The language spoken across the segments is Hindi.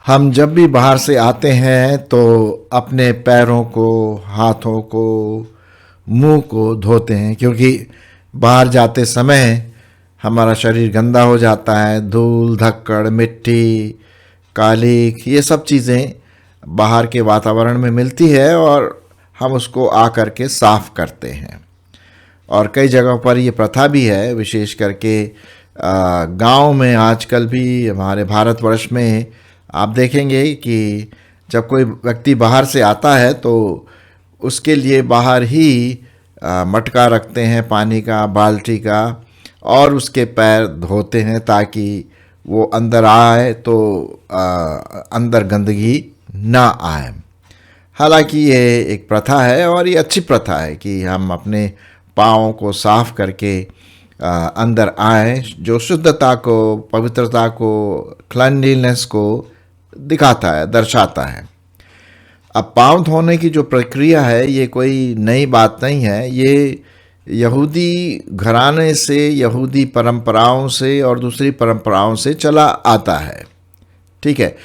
हम जब भी बाहर से आते हैं तो अपने पैरों को, हाथों को, मुंह को धोते हैं, क्योंकि बाहर जाते समय हमारा शरीर गंदा हो जाता है। धूल, धक्कड़, मिट्टी, कालिख, ये सब चीज़ें बाहर के वातावरण में मिलती है और हम उसको आ करके साफ करते हैं। और कई जगहों पर ये प्रथा भी है, विशेष करके गांव में आजकल भी हमारे भारतवर्ष में आप देखेंगे कि जब कोई व्यक्ति बाहर से आता है तो उसके लिए बाहर ही मटका रखते हैं पानी का, बाल्टी का, और उसके पैर धोते हैं ताकि वो अंदर आए तो अंदर गंदगी ना आए। हालांकि ये एक प्रथा है और ये अच्छी प्रथा है कि हम अपने पाँव को साफ करके अंदर आए, जो शुद्धता को, पवित्रता को, क्लीनलीनेस को दिखाता है, दर्शाता है। अब पाँव धोने की जो प्रक्रिया है ये कोई नई बात नहीं है। ये यहूदी घराने से, यहूदी परंपराओं से और दूसरी परंपराओं से चला आता है। ठीक है,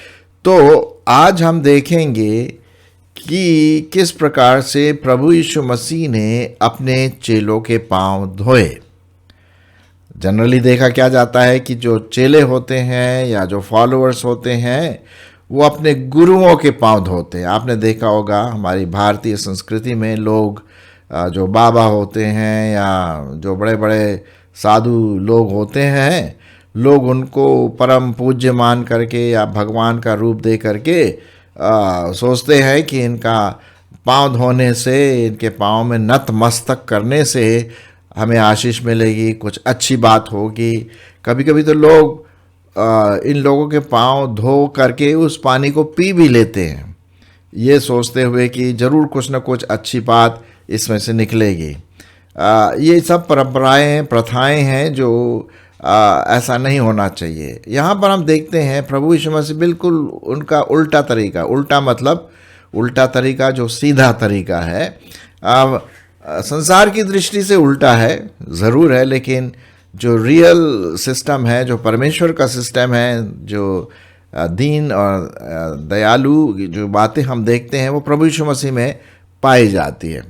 तो आज हम देखेंगे कि किस प्रकार से प्रभु यीशु मसीह ने अपने चेलों के पाँव धोए। जनरली देखा क्या जाता है कि जो चेले होते हैं या जो फॉलोअर्स होते हैं वो अपने गुरुओं के पाँव धोते हैं। आपने देखा होगा हमारी भारतीय संस्कृति में लोग जो बाबा होते हैं या जो बड़े बड़े साधु लोग होते हैं, लोग उनको परम पूज्य मान करके या भगवान का रूप दे करके सोचते हैं कि इनका पाँव धोने से, इनके पाँव में नतमस्तक करने से हमें आशीष मिलेगी, कुछ अच्छी बात होगी। कभी कभी तो लोग इन लोगों के पाँव धो करके उस पानी को पी भी लेते हैं, ये सोचते हुए कि ज़रूर कुछ न कुछ अच्छी बात इसमें से निकलेगी। ये सब परंपराएं, प्रथाएं हैं जो ऐसा नहीं होना चाहिए। यहाँ पर हम देखते हैं प्रभु यीशु मसीह बिल्कुल उनका उल्टा तरीका, उल्टा मतलब उल्टा तरीका जो सीधा तरीका है, संसार की दृष्टि से उल्टा है ज़रूर है, लेकिन जो रियल सिस्टम है, जो परमेश्वर का सिस्टम है, जो दीन और दयालु जो बातें हम देखते हैं वो प्रभु यीशु मसीह में पाई जाती है।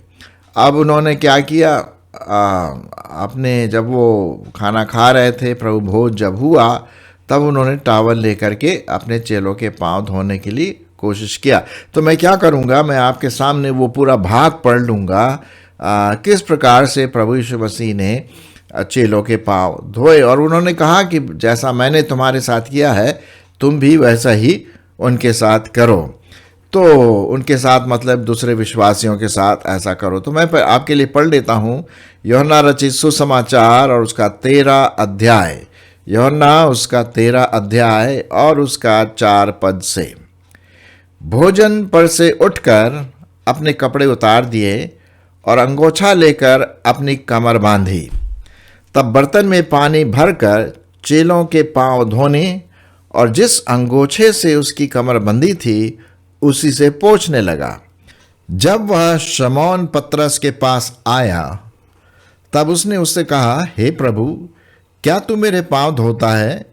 अब उन्होंने क्या किया, अपने जब वो खाना खा रहे थे, प्रभु भोज जब हुआ, तब उन्होंने टॉवल लेकर के अपने चेलों के पाँव धोने के लिए कोशिश किया। तो मैं क्या करूँगा, मैं आपके सामने वो पूरा भाग पढ़ लूँगा किस प्रकार से प्रभु यीशु मसीह ने चेलों के पाँव धोए। और उन्होंने कहा कि जैसा मैंने तुम्हारे साथ किया है तुम भी वैसा ही उनके साथ करो। तो उनके साथ मतलब दूसरे विश्वासियों के साथ ऐसा करो। तो मैं आपके लिए पढ़ लेता हूँ यूहन्ना रचित सुसमाचार और उसका 13 अध्याय, यूहन्ना उसका 13 अध्याय और उसका 4 पद से। भोजन पर से उठकर अपने कपड़े उतार दिए और अंगोछा लेकर अपनी कमर बांधी। तब बर्तन में पानी भरकर चेलों के पाँव धोने और जिस अंगोछे से उसकी कमर बंधी थी उसी से पोंछने लगा। जब वह शमौन पतरस के पास आया तब उसने उससे कहा, हे प्रभु, क्या तू मेरे पाँव धोता है?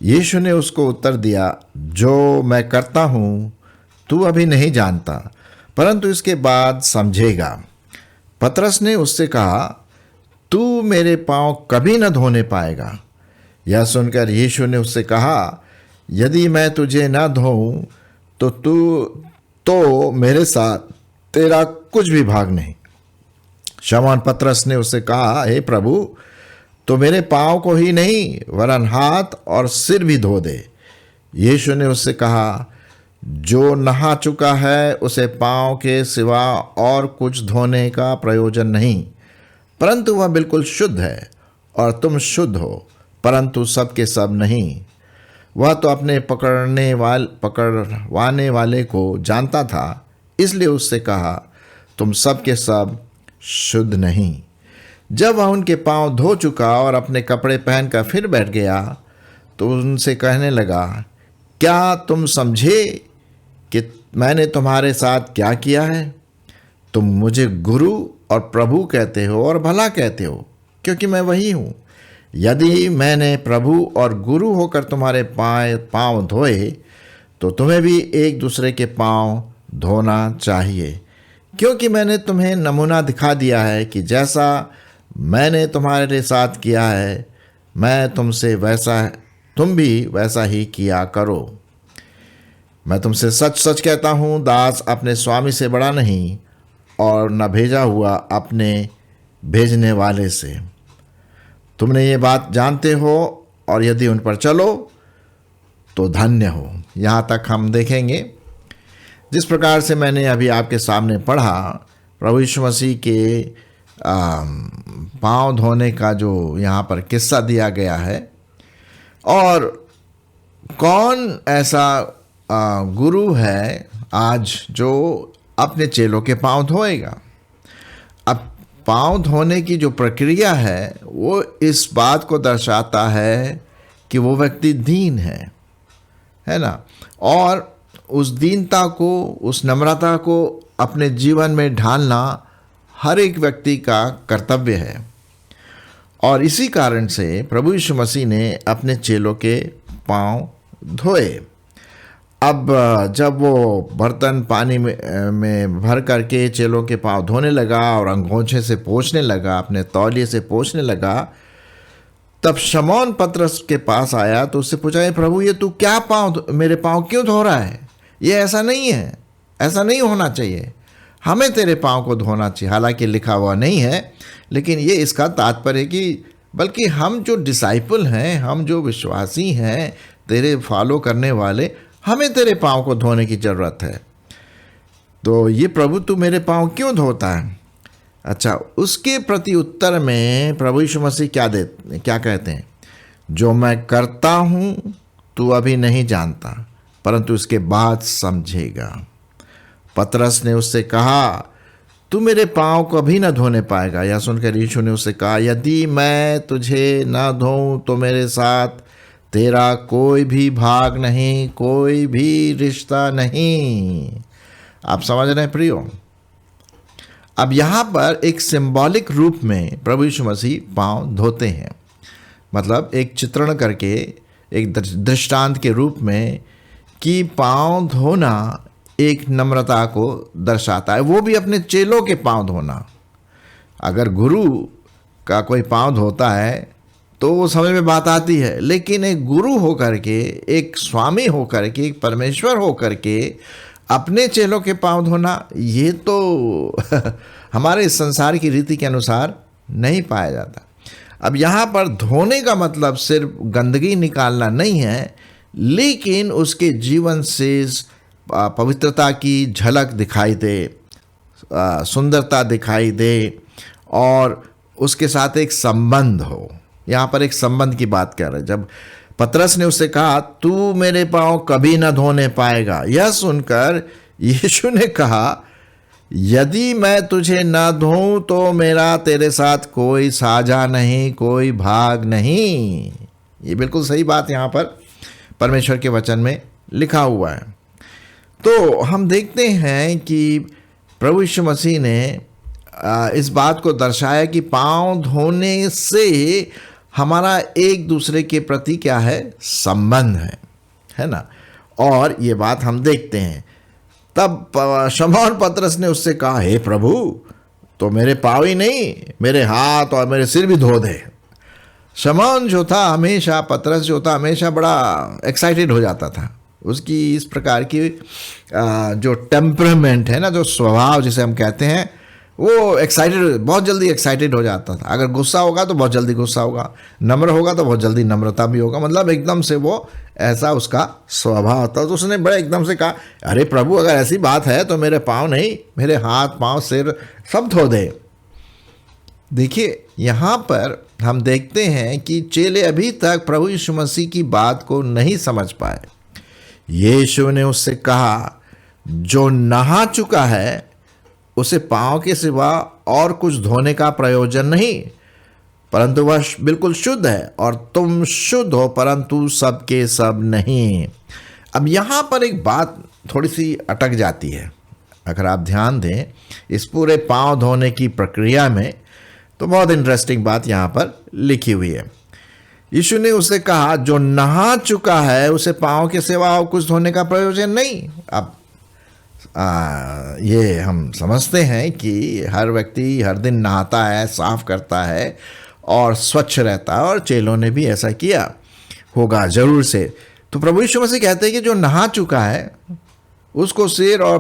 यीशु ने उसको उत्तर दिया, जो मैं करता हूँ तू अभी नहीं जानता, परंतु इसके बाद समझेगा। पतरस ने उससे कहा, तू मेरे पाँव कभी न धोने पाएगा। यह सुनकर यीशु ने उससे कहा, यदि मैं तुझे न धोऊं तो मेरे साथ तेरा कुछ भी भाग नहीं। शमौन पतरस ने उससे कहा, हे प्रभु, तो मेरे पाँव को ही नहीं वरन हाथ और सिर भी धो दे। यीशु ने उससे कहा, जो नहा चुका है उसे पाँव के सिवा और कुछ धोने का प्रयोजन नहीं, परंतु वह बिल्कुल शुद्ध है। और तुम शुद्ध हो, परंतु सब के सब नहीं। वह तो अपने पकड़वाने वाले को जानता था, इसलिए उससे कहा, तुम सब के सब शुद्ध नहीं। जब वह उनके पाँव धो चुका और अपने कपड़े पहनकर फिर बैठ गया तो उनसे कहने लगा, क्या तुम समझे कि मैंने तुम्हारे साथ क्या किया है? तुम मुझे गुरु और प्रभु कहते हो और भला कहते हो, क्योंकि मैं वही हूँ। यदि मैंने प्रभु और गुरु होकर तुम्हारे पाँव धोए, तो तुम्हें भी एक दूसरे के पाँव धोना चाहिए, क्योंकि मैंने तुम्हें नमूना दिखा दिया है कि जैसा मैंने तुम्हारे साथ किया है, मैं तुम भी वैसा ही किया करो। मैं तुमसे सच सच कहता हूँ, दास अपने स्वामी से बड़ा नहीं, और न भेजा हुआ अपने भेजने वाले से। तुमने ये बात जानते हो, और यदि उन पर चलो तो धन्य हो। यहाँ तक हम देखेंगे। जिस प्रकार से मैंने अभी आपके सामने पढ़ा, प्रभु यीशु मसीह के पाँव धोने का जो यहाँ पर किस्सा दिया गया है, और कौन ऐसा गुरु है आज जो अपने चेलों के पाँव धोएगा। अब पाँव धोने की जो प्रक्रिया है वो इस बात को दर्शाता है कि वो व्यक्ति दीन है ना, और उस दीनता को, उस नम्रता को अपने जीवन में ढालना हर एक व्यक्ति का कर्तव्य है। और इसी कारण से प्रभु यीशु मसीह ने अपने चेलों के पाँव धोए। अब जब वो बर्तन पानी में भर करके चेलों के पाँव धोने लगा और अंगोछे से पोंछने लगा, अपने तौलिए से पोंछने लगा, तब शमौन पतरस के पास आया तो उससे पूछा, हे प्रभु, ये तू क्या मेरे पाँव क्यों धो रहा है? ये ऐसा नहीं है, ऐसा नहीं होना चाहिए, हमें तेरे पाँव को धोना चाहिए। हालांकि लिखा हुआ नहीं है, लेकिन ये इसका तात्पर्य कि बल्कि हम जो डिसाइपल हैं, हम जो विश्वासी हैं, तेरे फॉलो करने वाले, हमें तेरे पाँव को धोने की ज़रूरत है। तो ये प्रभु तू मेरे पाँव क्यों धोता है? अच्छा, उसके प्रति उत्तर में प्रभु यीशु मसीह क्या कहते हैं? जो मैं करता हूँ तू अभी नहीं जानता, परंतु इसके बाद समझेगा। पतरस ने उससे कहा, तू मेरे पाँव कभी न धोने पाएगा। यह सुनकर यीशु ने उससे कहा, यदि मैं तुझे न धोऊं तो मेरे साथ तेरा कोई भी भाग नहीं, कोई भी रिश्ता नहीं। आप समझ रहे हैं प्रियो? अब यहाँ पर एक सिंबॉलिक रूप में प्रभु यीशु मसीह पाँव धोते हैं, मतलब एक चित्रण करके, एक दृष्टांत के रूप में, कि पाँव धोना एक नम्रता को दर्शाता है, वो भी अपने चेलों के पाँव धोना। अगर गुरु का कोई पाँव धोता है तो वो समझ में बात आती है, लेकिन एक गुरु होकर के, एक स्वामी होकर के, एक परमेश्वर होकर के अपने चेलों के पाँव धोना, ये तो हमारे इस संसार की रीति के अनुसार नहीं पाया जाता। अब यहाँ पर धोने का मतलब सिर्फ गंदगी निकालना नहीं है, लेकिन उसके जीवन से पवित्रता की झलक दिखाई दे, सुंदरता दिखाई दे, और उसके साथ एक संबंध हो। यहाँ पर एक संबंध की बात कर रहे हैं। जब पतरस ने उससे कहा, तू मेरे पाँव कभी न धोने पाएगा, यह सुनकर यीशु ने कहा, यदि मैं तुझे न धोऊं तो मेरा तेरे साथ कोई साझा नहीं, कोई भाग नहीं। ये बिल्कुल सही बात यहाँ पर परमेश्वर के वचन में लिखा हुआ है। तो हम देखते हैं कि प्रभु यीशु मसीह ने इस बात को दर्शाया कि पाँव धोने से हमारा एक दूसरे के प्रति क्या है? संबंध है ना। और ये बात हम देखते हैं। तब शमौन पतरस ने उससे कहा, हे प्रभु, तो मेरे पाँव ही नहीं, मेरे हाथ और मेरे सिर भी धो दे। शमौन जो था हमेशा, पतरस जो था हमेशा बड़ा एक्साइटेड हो जाता था। उसकी इस प्रकार की जो टेम्परामेंट है ना, जो स्वभाव जिसे हम कहते हैं, वो एक्साइटेड, बहुत जल्दी एक्साइटेड हो जाता था। अगर गुस्सा होगा तो बहुत जल्दी गुस्सा होगा, नम्र होगा तो बहुत जल्दी नम्रता भी होगा, मतलब एकदम से वो ऐसा उसका स्वभाव था। तो उसने बड़े एकदम से कहा, अरे प्रभु, अगर ऐसी बात है तो मेरे पाँव नहीं, मेरे हाथ पाँव सिर सब धो दे। देखिए, यहाँ पर हम देखते हैं कि चेले अभी तक प्रभु यीशु मसीह की बात को नहीं समझ पाए। यीशु ने उससे कहा, जो नहा चुका है उसे पाँव के सिवा और कुछ धोने का प्रयोजन नहीं, परंतु वह बिल्कुल शुद्ध है, और तुम शुद्ध हो, परंतु सब के सब नहीं। अब यहाँ पर एक बात थोड़ी सी अटक जाती है। अगर आप ध्यान दें इस पूरे पांव धोने की प्रक्रिया में, तो बहुत इंटरेस्टिंग बात यहाँ पर लिखी हुई है। यीशु ने उसे कहा, जो नहा चुका है उसे पांव के सिवा और कुछ धोने का प्रयोजन नहीं। अब ये हम समझते हैं कि हर व्यक्ति हर दिन नहाता है, साफ करता है और स्वच्छ रहता है, और चेलों ने भी ऐसा किया होगा जरूर से। तो प्रभु यीशु मसीह कहते हैं कि जो नहा चुका है उसको सिर और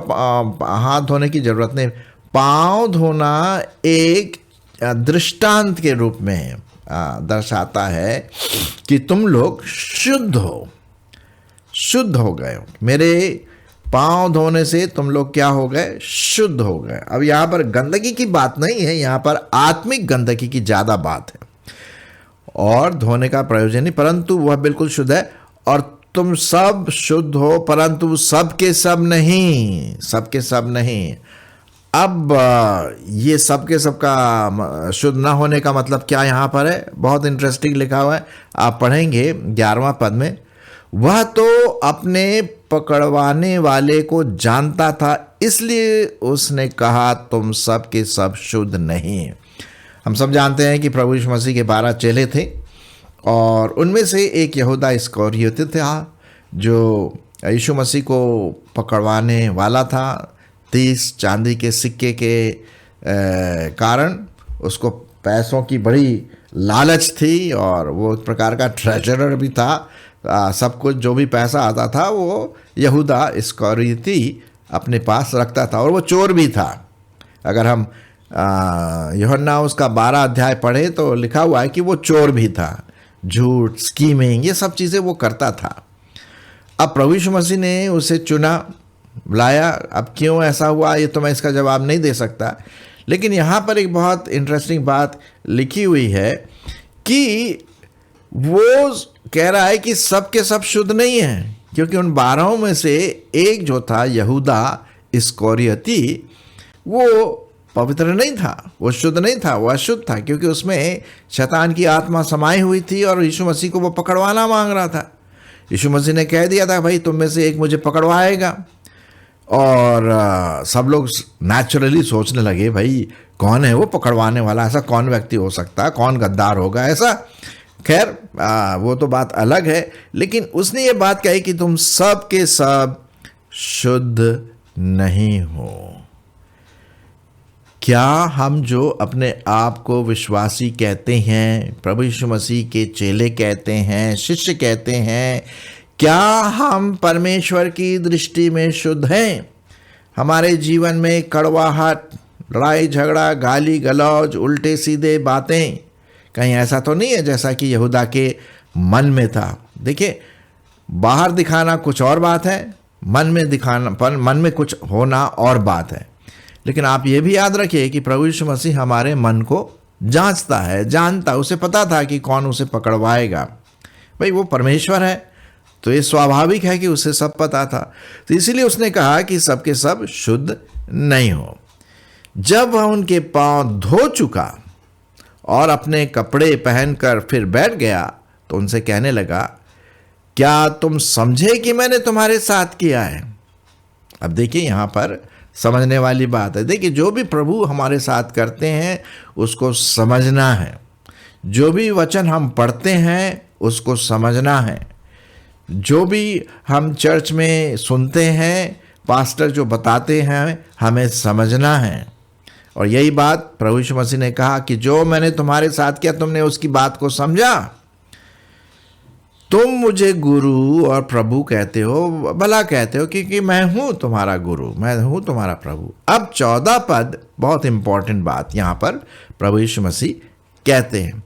हाथ धोने की जरूरत नहीं। पांव धोना एक दृष्टांत के रूप में दर्शाता है कि तुम लोग शुद्ध हो गए हो। मेरे पांव धोने से तुम लोग क्या हो गए? शुद्ध हो गए। अब यहाँ पर गंदगी की बात नहीं है, यहाँ पर आत्मिक गंदगी की ज़्यादा बात है। और धोने का प्रयोजन नहीं, परंतु वह बिल्कुल शुद्ध है। और तुम सब शुद्ध हो, परंतु सबके सब नहीं। अब ये सबके सब का शुद्ध ना होने का मतलब क्या यहाँ पर है? बहुत इंटरेस्टिंग लिखा हुआ है, आप पढ़ेंगे 11वां पद में। वह तो अपने पकड़वाने वाले को जानता था, इसलिए उसने कहा तुम सब के सब शुद्ध नहीं। हम सब जानते हैं कि प्रभु यीशु मसीह के 12 चेले थे, और उनमें से एक यहूदा इस्करियोती था जो यीशु मसीह को पकड़वाने वाला था। 30 चांदी के सिक्के के कारण उसको पैसों की बड़ी लालच थी, और वो एक प्रकार का ट्रेजरर भी था। सब कुछ जो भी पैसा आता था वो यहूदा इस्करियोती अपने पास रखता था, और वो चोर भी था। अगर हम यूहन्ना उसका 12 अध्याय पढ़े तो लिखा हुआ है कि वो चोर भी था, झूठ, स्कीमिंग, ये सब चीज़ें वो करता था। अब प्रभु यीशु मसीह ने उसे चुना, बुलाया। अब क्यों ऐसा हुआ ये तो मैं इसका जवाब नहीं दे सकता, लेकिन यहाँ पर एक बहुत इंटरेस्टिंग बात लिखी हुई है कि वो कह रहा है कि सब के सब शुद्ध नहीं हैं, क्योंकि उन 12 में से एक जो था यहूदा इस्करियोती, वो पवित्र नहीं था, वो शुद्ध नहीं था, वो अशुद्ध था, क्योंकि उसमें शैतान की आत्मा समाई हुई थी और यीशु मसीह को वो पकड़वाना मांग रहा था। यीशु मसीह ने कह दिया था, भाई तुम में से एक मुझे पकड़वाएगा। और सब लोग नेचुरली सोचने लगे, भाई कौन है वो पकड़वाने वाला? ऐसा कौन व्यक्ति हो सकता है? कौन गद्दार होगा ऐसा? खैर वो तो बात अलग है, लेकिन उसने ये बात कही कि तुम सब के सब शुद्ध नहीं हो। क्या हम जो अपने आप को विश्वासी कहते हैं, प्रभु यीशु मसीह के चेले कहते हैं, शिष्य कहते हैं, क्या हम परमेश्वर की दृष्टि में शुद्ध हैं? हमारे जीवन में कड़वाहट, लड़ाई झगड़ा, गाली गलौज, उल्टे सीधे बातें कहीं ऐसा तो नहीं है जैसा कि यहूदा के मन में था? देखिए, बाहर दिखाना कुछ और बात है, मन में कुछ होना और बात है। लेकिन आप ये भी याद रखिए कि प्रभु यीशु मसीह हमारे मन को जांचता है, जानता, उसे पता था कि कौन उसे पकड़वाएगा। भाई वो परमेश्वर है, तो ये स्वाभाविक है कि उसे सब पता था। तो इसीलिए उसने कहा कि सबके सब शुद्ध नहीं हो। जब वह उनके पांव धो चुका और अपने कपड़े पहनकर फिर बैठ गया, तो उनसे कहने लगा, क्या तुम समझे कि मैंने तुम्हारे साथ किया है? अब देखिए, यहाँ पर समझने वाली बात है। देखिए, जो भी प्रभु हमारे साथ करते हैं उसको समझना है। जो भी वचन हम पढ़ते हैं उसको समझना है। जो भी हम चर्च में सुनते हैं, पास्टर जो बताते हैं, हमें समझना है। और यही बात प्रभु यीशु मसीह ने कहा कि जो मैंने तुम्हारे साथ किया तुमने उसकी बात को समझा। तुम मुझे गुरु और प्रभु कहते हो, भला कहते हो, क्योंकि मैं हूं तुम्हारा गुरु, मैं हूं तुम्हारा प्रभु। अब 14 पद, बहुत इंपॉर्टेंट बात यहां पर प्रभु यीशु मसीह कहते हैं,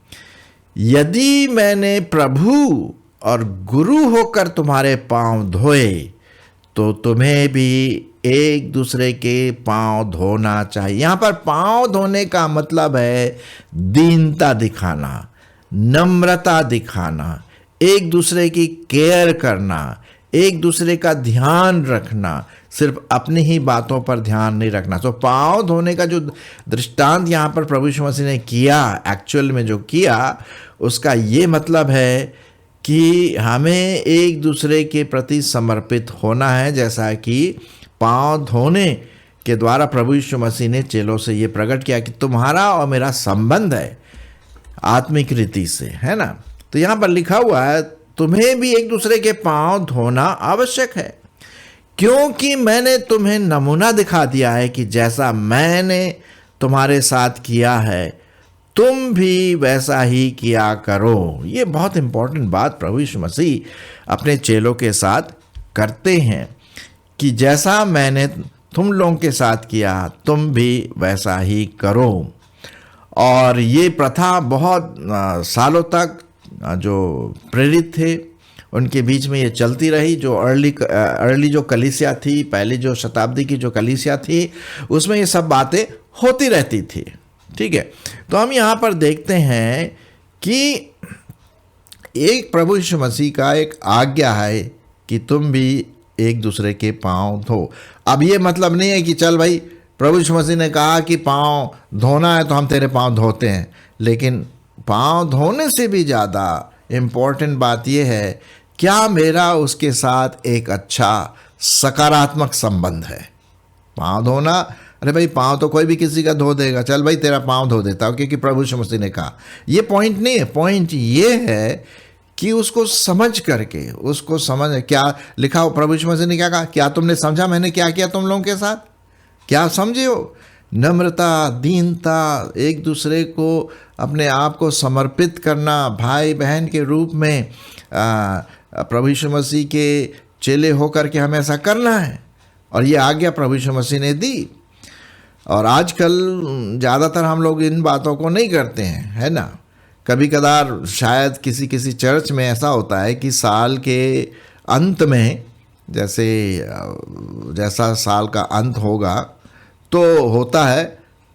यदि मैंने प्रभु और गुरु होकर तुम्हारे पांव धोए तो तुम्हें भी एक दूसरे के पांव धोना चाहिए। यहां पर पांव धोने का मतलब है दीनता दिखाना, नम्रता दिखाना, एक दूसरे की केयर करना, एक दूसरे का ध्यान रखना, सिर्फ अपनी ही बातों पर ध्यान नहीं रखना। तो पांव धोने का जो दृष्टांत यहाँ पर प्रभु यीशु मसीह ने किया, एक्चुअल में जो किया, उसका ये मतलब है कि हमें एक दूसरे के प्रति समर्पित होना है। जैसा कि पांव धोने के द्वारा प्रभु यीशु मसीह ने चेलों से ये प्रकट किया कि तुम्हारा और मेरा संबंध है आत्मिक रीति से, है ना। तो यहाँ पर लिखा हुआ है तुम्हें भी एक दूसरे के पांव धोना आवश्यक है, क्योंकि मैंने तुम्हें नमूना दिखा दिया है कि जैसा मैंने तुम्हारे साथ किया है तुम भी वैसा ही किया करो। ये बहुत इंपॉर्टेंट बात प्रभु यीशु मसीह अपने चेलों के साथ करते हैं कि जैसा मैंने तुम लोगों के साथ किया तुम भी वैसा ही करो। और ये प्रथा बहुत सालों तक जो प्रेरित थे उनके बीच में ये चलती रही। जो अर्ली जो कलीसिया थी, पहली जो शताब्दी की जो कलीसिया थी, उसमें ये सब बातें होती रहती थी। ठीक है, तो हम यहाँ पर देखते हैं कि एक प्रभु यीशु मसीह का एक आज्ञा है कि तुम भी एक दूसरे के पांव धो। अब ये मतलब नहीं है कि चल भाई प्रभु यीशु मसीह ने कहा कि पांव धोना है तो हम तेरे पांव धोते हैं, लेकिन पांव धोने से भी ज़्यादा इम्पोर्टेंट बात यह है क्या मेरा उसके साथ एक अच्छा सकारात्मक संबंध है। पांव धोना, अरे भाई पांव तो कोई भी किसी का धो देगा, चल भाई तेरा पांव धो देता हूँ क्योंकि प्रभु यीशु मसीह ने कहा। ये पॉइंट नहीं है, पॉइंट ये है कि उसको समझ करके, उसको समझ क्या लिखा हो, प्रभु यीशु मसीह ने क्या कहा, क्या तुमने समझा मैंने क्या किया तुम लोगों के साथ, क्या समझे हो। नम्रता, दीनता, एक दूसरे को अपने आप को समर्पित करना, भाई बहन के रूप में प्रभु यीशु मसीह के चेले होकर के हमें ऐसा करना है। और ये आज्ञा प्रभु यीशु मसीह ने दी। और आजकल ज़्यादातर हम लोग इन बातों को नहीं करते हैं, है ना। कभी कदार शायद किसी किसी चर्च में ऐसा होता है कि साल के अंत में, जैसा साल का अंत होगा तो होता है,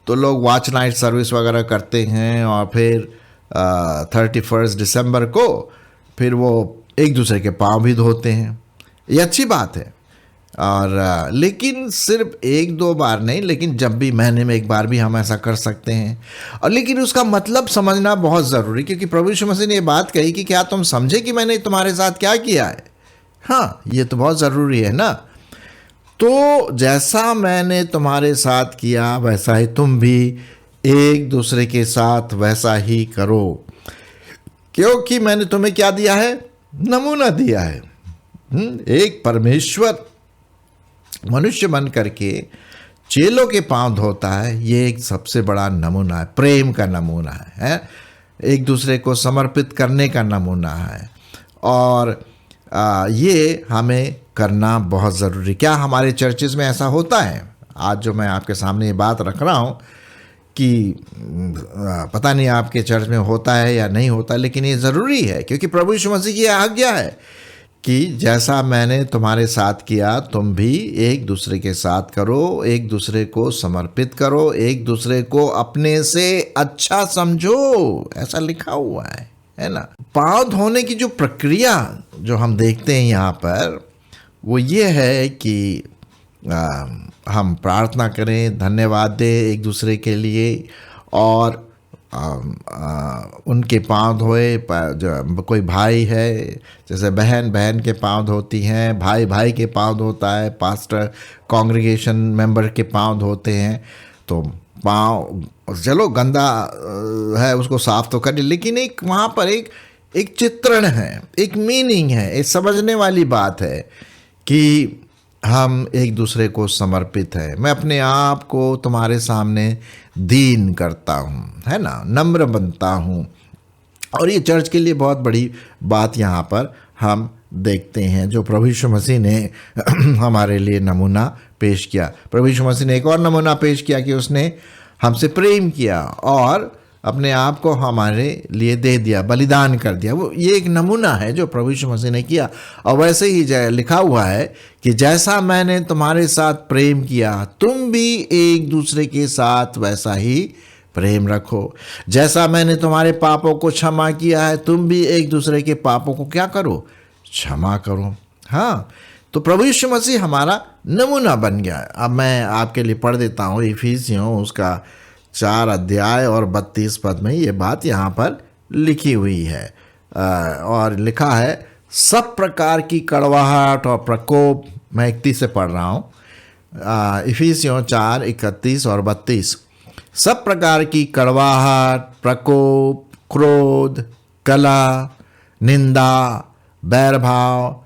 तो लोग वॉच नाइट सर्विस वगैरह करते हैं और फिर 31 दिसंबर को फिर वो एक दूसरे के पाँव भी धोते हैं। ये अच्छी बात है। और लेकिन सिर्फ एक दो बार नहीं, लेकिन जब भी महीने में एक बार भी हम ऐसा कर सकते हैं। और लेकिन उसका मतलब समझना बहुत ज़रूरी, क्योंकि प्रभु यीशु मसीह ने ये बात कही कि क्या तुम समझे कि मैंने तुम्हारे साथ क्या किया है। हाँ, ये तो बहुत ज़रूरी है ना। तो जैसा मैंने तुम्हारे साथ किया वैसा ही तुम भी एक दूसरे के साथ वैसा ही करो, क्योंकि मैंने तुम्हें क्या दिया है, नमूना दिया है। एक परमेश्वर मनुष्य बन करके चेलों के पांव धोता है, ये एक सबसे बड़ा नमूना है, प्रेम का नमूना है, एक दूसरे को समर्पित करने का नमूना है। और ये हमें करना बहुत ज़रूरी। क्या हमारे चर्चेज़ में ऐसा होता है? आज जो मैं आपके सामने ये बात रख रहा हूँ कि पता नहीं आपके चर्च में होता है या नहीं होता, लेकिन ये ज़रूरी है, क्योंकि प्रभु यीशु मसीह की आज्ञा है कि जैसा मैंने तुम्हारे साथ किया तुम भी एक दूसरे के साथ करो, एक दूसरे को समर्पित करो, एक दूसरे को अपने से अच्छा समझो, ऐसा लिखा हुआ है ना। पाँव धोने की जो प्रक्रिया जो हम देखते हैं यहाँ पर, वो ये है कि हम प्रार्थना करें, धन्यवाद दें एक दूसरे के लिए, और उनके पाँव धोए। जो कोई भाई है, जैसे बहन बहन के पाँव धोती हैं, भाई भाई के पाँव धोता है, पास्टर कांग्रेगेशन मेंबर के पाँव धोते हैं। तो पाँव चलो गंदा है उसको साफ तो करें, लेकिन एक वहाँ पर एक चित्रण है, एक मीनिंग है, एक समझने वाली बात है कि हम एक दूसरे को समर्पित है। मैं अपने आप को तुम्हारे सामने दीन करता हूँ, है ना, नम्र बनता हूँ। और ये चर्च के लिए बहुत बड़ी बात यहाँ पर हम देखते हैं, जो प्रभु यीशु मसीह ने हमारे लिए नमूना पेश किया। प्रभु यीशु मसीह ने एक और नमूना पेश किया कि उसने हमसे प्रेम किया और अपने आप को हमारे लिए दे दिया, बलिदान कर दिया। वो ये एक नमूना है जो प्रभु यीशु मसीह ने किया। और वैसे ही लिखा हुआ है कि जैसा मैंने तुम्हारे साथ प्रेम किया तुम भी एक दूसरे के साथ वैसा ही प्रेम रखो। जैसा मैंने तुम्हारे पापों को क्षमा किया है तुम भी एक दूसरे के पापों को क्या करो, क्षमा करो। हाँ, तो प्रभु यीशु मसीह हमारा नमूना बन गया है। अब मैं आपके लिए पढ़ देता हूँ इफिसियों उसका 4 अध्याय और 32 पद में ये बात यहाँ पर लिखी हुई है। और लिखा है, सब प्रकार की कड़वाहट और प्रकोप, मैं 31 से पढ़ रहा हूँ, इफिसियों 4:31 और 32। सब प्रकार की कड़वाहट, प्रकोप, क्रोध, कलह, निंदा, बैरभाव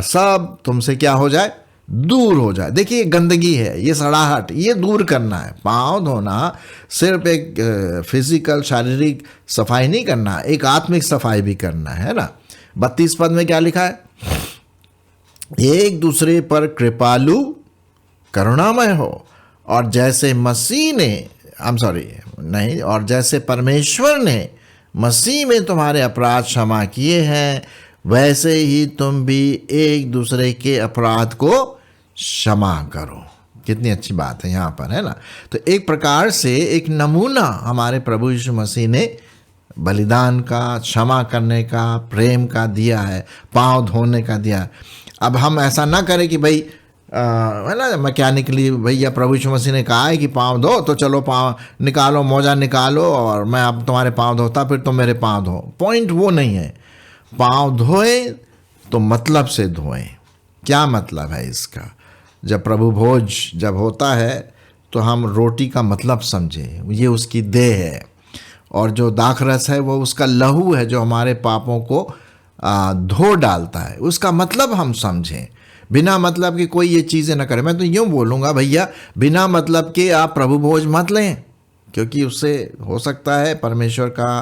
सब तुमसे क्या हो जाए, दूर हो जाए। देखिए गंदगी है, ये सड़ाहट, ये दूर करना है। पाँव धोना सिर्फ एक फिजिकल शारीरिक सफाई नहीं करना, एक आत्मिक सफाई भी करना है ना। 32 पद में क्या लिखा है, एक दूसरे पर कृपालु करुणामय हो, और जैसे और जैसे परमेश्वर ने मसीह में तुम्हारे अपराध क्षमा किए हैं, वैसे ही तुम भी एक दूसरे के अपराध को क्षमा करो। कितनी अच्छी बात है यहाँ पर, है ना। तो एक प्रकार से एक नमूना हमारे प्रभु यीशु मसीह ने बलिदान का, क्षमा करने का, प्रेम का दिया है, पाँव धोने का दिया है। अब हम ऐसा ना करें कि भाई है ना, मैकेनिकली भैया प्रभु यीशु मसीह ने कहा है कि पाँव धो, तो चलो पाँव निकालो, मोजा निकालो और मैं अब तुम्हारे पाँव धोता, फिर तुम मेरे पाँव धो। पॉइंट वो नहीं है। पाँव धोए तो मतलब से धोएं। क्या मतलब है इसका? जब प्रभु भोज जब होता है तो हम रोटी का मतलब समझें, ये उसकी देह है, और जो दाखरस है वो उसका लहू है जो हमारे पापों को धो डालता है, उसका मतलब हम समझें। बिना मतलब के कोई ये चीज़ें ना करें। मैं तो यूँ बोलूँगा भैया, बिना मतलब के आप प्रभु भोज मत लें, क्योंकि उससे हो सकता है परमेश्वर का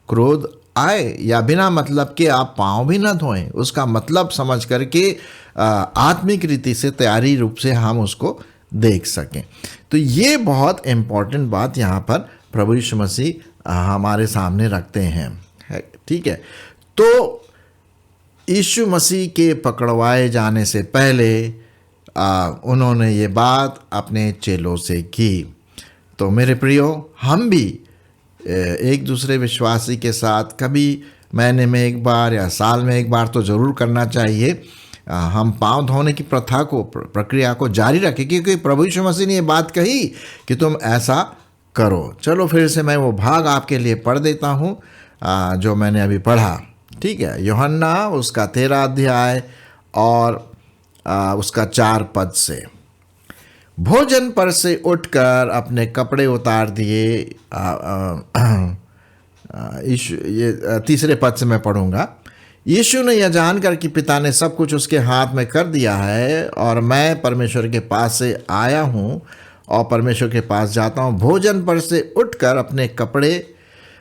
क्रोध आए, या बिना मतलब के आप पाँव भी ना धोएं। उसका मतलब समझ करके आत्मिक रीति से, तैयारी रूप से हम उसको देख सकें। तो ये बहुत इम्पॉर्टेंट बात यहाँ पर प्रभु यीशु मसीह हमारे सामने रखते हैं, ठीक है। तो यीशु मसीह के पकड़वाए जाने से पहले उन्होंने ये बात अपने चेलों से की। तो मेरे प्रियो, हम भी एक दूसरे विश्वासी के साथ कभी महीने में एक बार या साल में एक बार तो ज़रूर करना चाहिए। हम पाँव धोने की प्रथा को, प्रक्रिया को जारी रखें, क्योंकि प्रभु यीशु मसीह ने ये बात कही कि तुम ऐसा करो। चलो फिर से मैं वो भाग आपके लिए पढ़ देता हूँ जो मैंने अभी पढ़ा, ठीक है। यूहन्ना उसका 13 अध्याय और उसका 4 पद से। भोजन पर से उठकर अपने कपड़े उतार दिए, ये 3 पद से मैं पढ़ूंगा। यीशु ने यह जानकर कि पिता ने सब कुछ उसके हाथ में कर दिया है और मैं परमेश्वर के पास से आया हूँ और परमेश्वर के पास जाता हूँ, भोजन पर से उठकर अपने कपड़े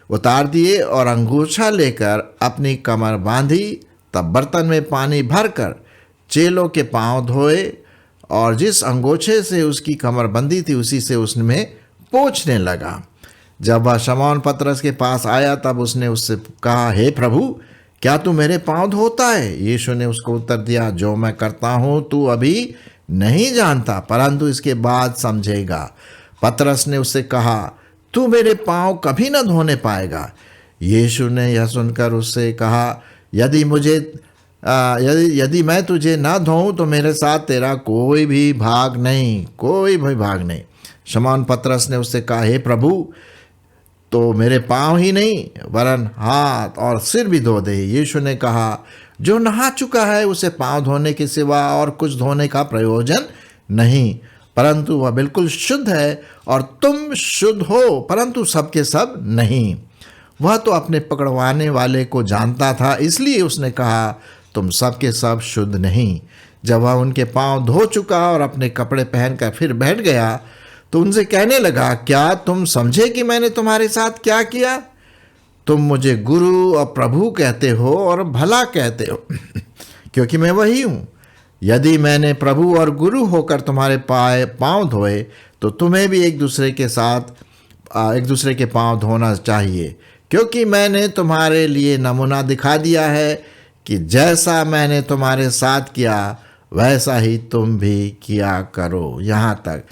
उतार दिए और अंगूछा लेकर अपनी कमर बांधी। तब बर्तन में पानी भरकर चेलों के पांव धोए और जिस अंगोछे से उसकी कमर बंधी थी उसी से उसमें पोंछने लगा। जब वह शमौन पतरस के पास आया तब उसने उससे कहा, हे प्रभु, क्या तू मेरे पांव धोता है? यीशु ने उसको उत्तर दिया, जो मैं करता हूँ तू अभी नहीं जानता, परंतु इसके बाद समझेगा। पतरस ने उससे कहा, तू मेरे पांव कभी न धोने पाएगा। यीशु ने यह सुनकर उससे कहा, यदि मैं तुझे न धोऊं तो मेरे साथ तेरा कोई भी भाग नहीं। शमौन पतरस ने उससे कहा, हे प्रभु, तो मेरे पाँव ही नहीं वरन हाथ और सिर भी धो दे। यीशु ने कहा, जो नहा चुका है उसे पाँव धोने के सिवा और कुछ धोने का प्रयोजन नहीं, परंतु वह बिल्कुल शुद्ध है, और तुम शुद्ध हो परंतु सबके सब नहीं। वह तो अपने पकड़वाने वाले को जानता था, इसलिए उसने कहा, तुम सबके सब शुद्ध नहीं। जब वह उनके पाँव धो चुका और अपने कपड़े पहनकर फिर बैठ गया तो उनसे कहने लगा, क्या तुम समझे कि मैंने तुम्हारे साथ क्या किया? तुम मुझे गुरु और प्रभु कहते हो और भला कहते हो क्योंकि मैं वही हूँ। यदि मैंने प्रभु और गुरु होकर तुम्हारे पाँव धोए तो तुम्हें भी एक दूसरे के पाँव धोना चाहिए, क्योंकि मैंने तुम्हारे लिए नमूना दिखा दिया है कि जैसा मैंने तुम्हारे साथ किया वैसा ही तुम भी किया करो। यहाँ तक।